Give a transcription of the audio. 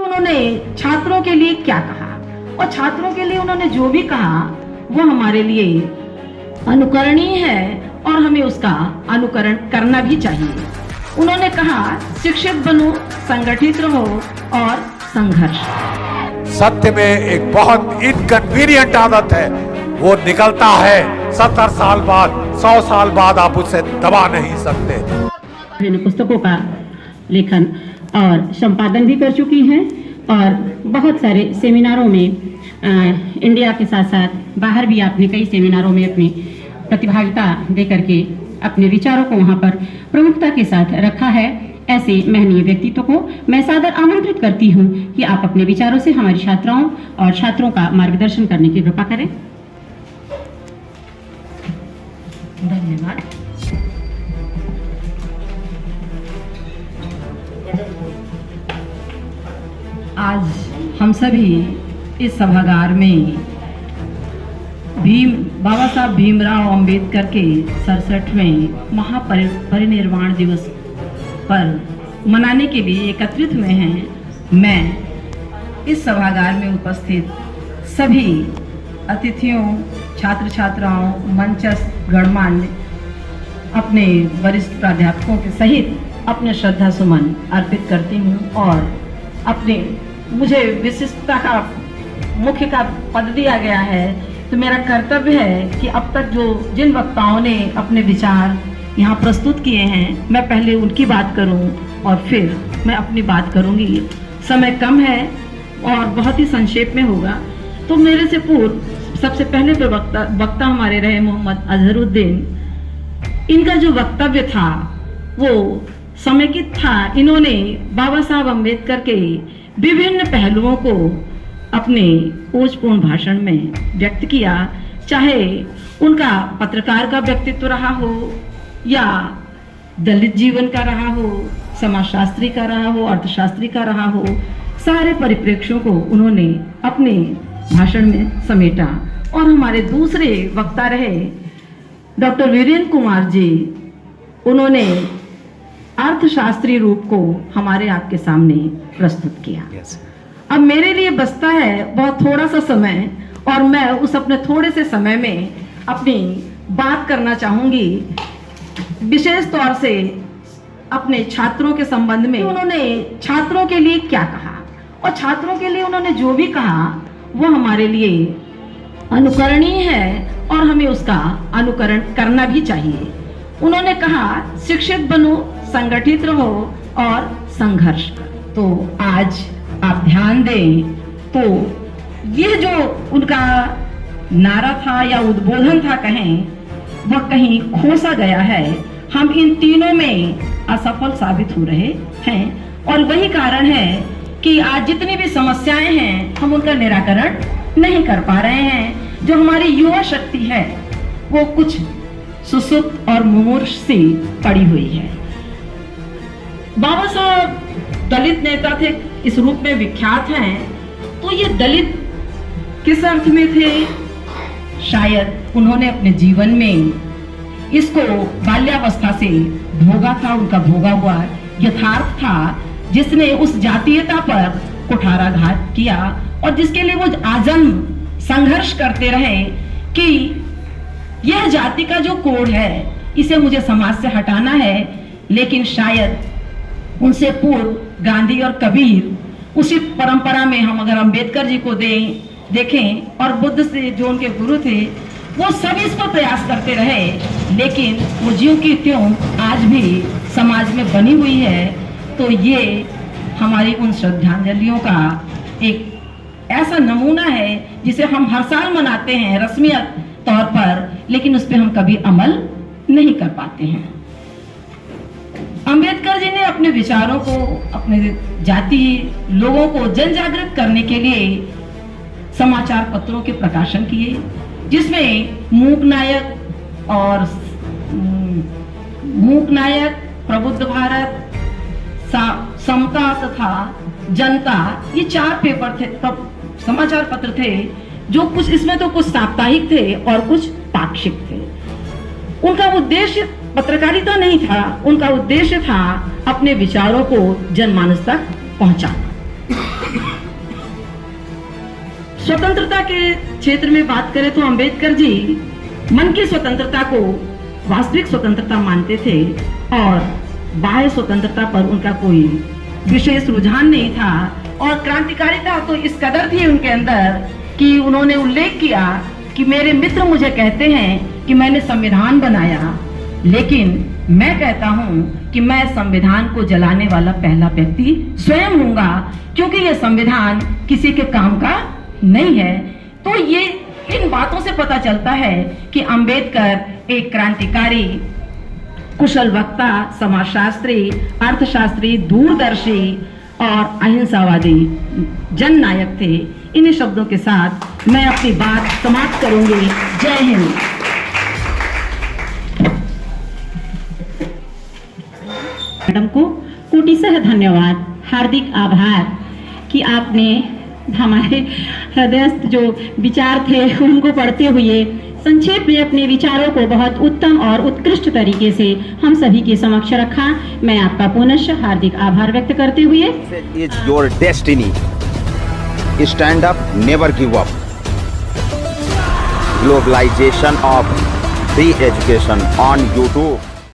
उन्होंने छात्रों के लिए क्या कहा, और छात्रों के लिए उन्होंने जो भी कहा वो हमारे लिए अनुकरणीय है और हमें उसका अनुकरण करना भी चाहिए। उन्होंने कहा, शिक्षित बनो, संगठित रहो और संघर्ष। सत्य में एक बहुत इनकन्वीनियंट आदत है, वो निकलता है 70 साल बाद, 100 साल बाद आप उसे दबा नहीं सकते। मैंने पुस्तकों का लेखन और संपादन भी कर चुकी हैं और बहुत सारे सेमिनारों में इंडिया के साथ साथ बाहर भी आपने कई सेमिनारों में अपनी प्रतिभागिता दे करके अपने विचारों को वहाँ पर प्रमुखता के साथ रखा है। ऐसे महनीय व्यक्तित्व को मैं सादर आमंत्रित करती हूँ कि आप अपने विचारों से हमारी छात्राओं और छात्रों का मार्गदर्शन करने की कृपा करें। धन्यवाद। आज हम सभी इस सभागार में बाबा साहब भीमराव अंबेडकर के 67वें महापरिनिर्वाण दिवस पर मनाने के लिए एकत्रित हुए हैं। मैं इस सभागार में उपस्थित सभी अतिथियों, छात्र छात्राओं, मंचस्थ गणमान्य, अपने वरिष्ठ प्राध्यापकों के सहित अपने श्रद्धा सुमन अर्पित करती हूँ और अपने मुझे विशिष्टता का मुख्य का पद दिया गया है, तो मेरा कर्तव्य है कि अब तक जिन वक्ताओं ने अपने विचार यहाँ प्रस्तुत किए हैं, मैं पहले उनकी बात करूँ और फिर मैं अपनी बात करूँगी। समय कम है और बहुत ही संक्षेप में होगा, तो मेरे से पूर्व सबसे पहले वक्ता हमारे रहे मोहम्मद अजहरुद्दीन। इनका जो वक्तव्य था वो समेकित था। इन्होंने बाबा साहब अम्बेडकर के विभिन्न पहलुओं को अपने ओजपूर्ण भाषण में व्यक्त किया, चाहे उनका पत्रकार का व्यक्तित्व रहा हो या दलित जीवन का रहा हो, समाजशास्त्री का रहा हो, अर्थशास्त्री का रहा हो। सारे परिप्रेक्ष्यों को उन्होंने अपने भाषण में समेटा। और हमारे दूसरे वक्ता रहे डॉक्टर वीरेंद्र कुमार जी। उन्होंने अर्थशास्त्री रूप को हमारे आपके सामने प्रस्तुत किया। अब मेरे लिए बचता है बहुत थोड़ा सा समय और मैं उस अपने थोड़े से समय में अपनी बात करना चाहूंगी, विशेष तौर से अपने छात्रों के संबंध में। उन्होंने छात्रों के लिए क्या कहा और छात्रों के लिए उन्होंने जो भी कहा वो हमारे लिए अनुकरणीय है और हमें उसका अनुकरण करना भी चाहिए। उन्होंने कहा, शिक्षित बनो, संगठित रहो और संघर्ष। तो आज आप ध्यान दें तो यह जो उनका नारा था या उद्बोधन था कहें, वह कहीं खोसा गया है। हम इन तीनों में असफल साबित हो रहे हैं और वही कारण है कि आज जितनी भी समस्याएं हैं हम उनका निराकरण नहीं कर पा रहे हैं। जो हमारी युवा शक्ति है वो कुछ सुसुप्त और मुमूर्ष सी पड़ी हुई है। बाबा साहब दलित नेता थे, इस रूप में विख्यात हैं। तो ये दलित किस अर्थ में थे? शायद उन्होंने अपने जीवन में इसको बाल्यावस्था से भोगा था। उनका भोगा हुआ यथार्थ था जिसने उस जातीयता पर कुठाराघात किया और जिसके लिए वो आजन्म संघर्ष करते रहे कि यह जाति का जो कोड है इसे मुझे समाज से हटाना है। लेकिन शायद उनसे पूर्व गांधी और कबीर, उसी परंपरा में हम अगर अंबेडकर जी को देखें और बुद्ध से जो उनके गुरु थे, वो सब इस पर प्रयास करते रहे, लेकिन वो ज्यों की त्यों आज भी समाज में बनी हुई है। तो ये हमारी उन श्रद्धांजलियों का एक ऐसा नमूना है जिसे हम हर साल मनाते हैं रस्मियत तौर पर, लेकिन उस पर हम कभी अमल नहीं कर पाते हैं। अंबेडकर जी ने अपने विचारों को, अपने जाति लोगों को जन जागृत करने के लिए समाचार पत्रों के प्रकाशन किए, जिसमें मूक नायक, प्रबुद्ध भारत, समता तथा जनता, ये 4 पेपर थे, समाचार पत्र थे। जो कुछ इसमें तो कुछ साप्ताहिक थे और कुछ पाक्षिक थे। उनका उद्देश्य पत्रकारिता नहीं था, उनका उद्देश्य था अपने विचारों को जनमानस तक पहुंचाना। स्वतंत्रता के क्षेत्र में बात करें तो अंबेडकर जी मन की स्वतंत्रता को वास्तविक स्वतंत्रता मानते थे और बाह्य स्वतंत्रता पर उनका कोई विशेष रुझान नहीं था। और क्रांतिकारिता तो इस कदर थी उनके अंदर कि उन्होंने उल्लेख किया कि मेरे मित्र मुझे कहते हैं कि मैंने संविधान बनाया, लेकिन मैं कहता हूं कि मैं संविधान को जलाने वाला पहला व्यक्ति स्वयं हूंगा, क्योंकि यह संविधान किसी के काम का नहीं है। तो ये इन बातों से पता चलता है कि अंबेडकर एक क्रांतिकारी, कुशल वक्ता, समाजशास्त्री, अर्थशास्त्री, दूरदर्शी और अहिंसावादी जननायक थे। इन्हीं शब्दों के साथ मैं अपनी बात समाप्त करूंगी। जय हिंद। मैडम को कोटिशः धन्यवाद, हार्दिक आभार कि आपने हमारे हृदयस्थ जो विचार थे उनको पढ़ते हुए संक्षेप में अपने विचारों को बहुत उत्तम और उत्कृष्ट तरीके से हम सभी के समक्ष रखा। मैं आपका पुनः हार्दिक आभार व्यक्त करते हुए is your destiny, stand up, never give up. Globalization of free education on YouTube।